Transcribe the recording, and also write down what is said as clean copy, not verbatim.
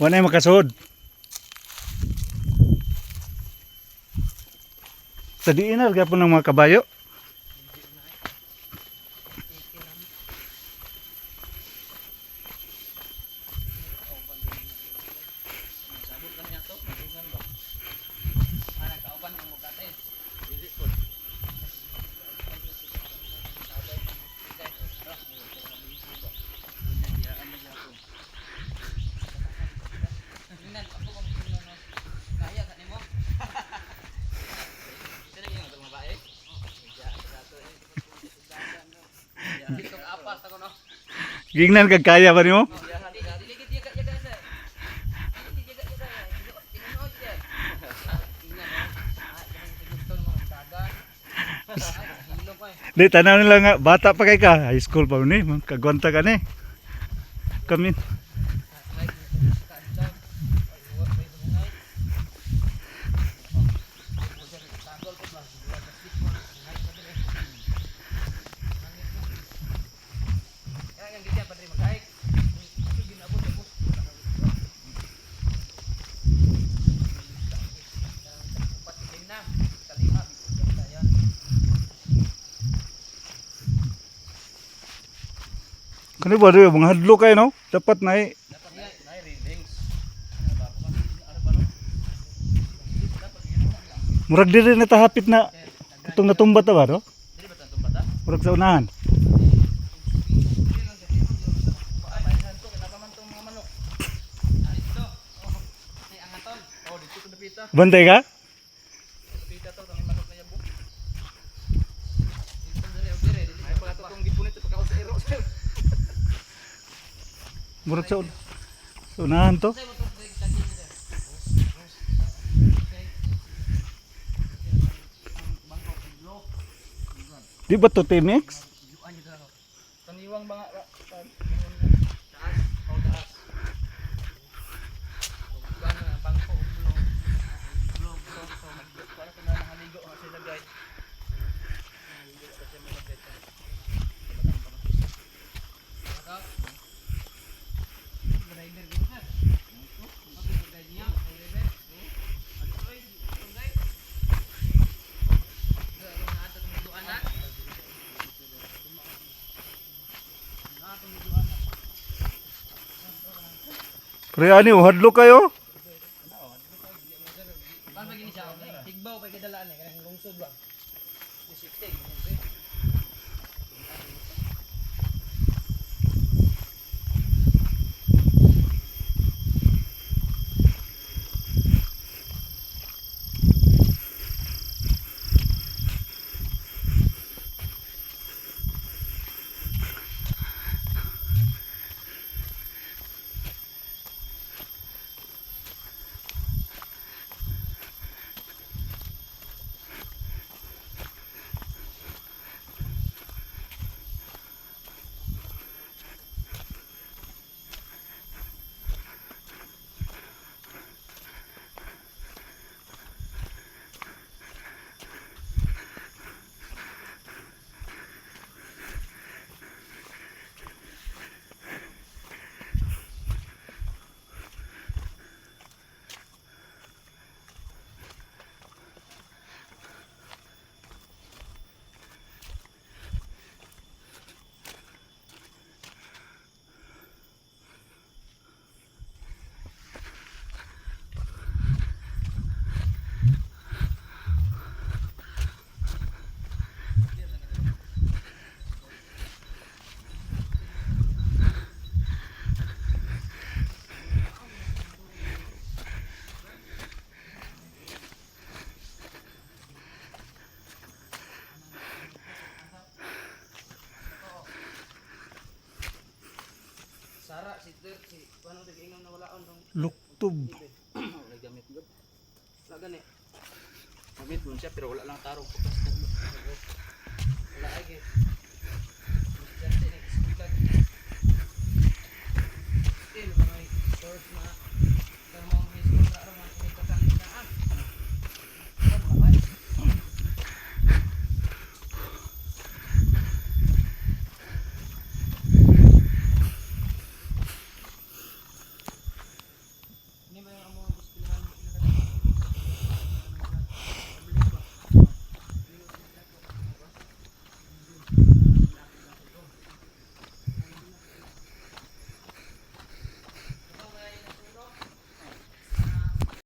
Wala yung makasod. Sa diin na, po ng mga kabayo. Gingnan kag kaya ba nimo? Di tanaw nila nga bata pa kay ka, high school pa ni, kagwanta ka ni. Kami. Kani ba rin mga hadlo kayo no? Dapat na murag diri na tahapit na itong natumba ta ba no? Murag sa unahan. Bantay ka? Murag sa unahan to. Di ba to T-Mix? Taniwang mga Pre ani hadlo kayo? Tigbaw pa kidalaan eh, kanang lungsod ba? Sara si kuno tig-ingon na wala on Luktob. gamit gud. Wala gani. Gamit mo siya pero wala lang tarong. Wala ay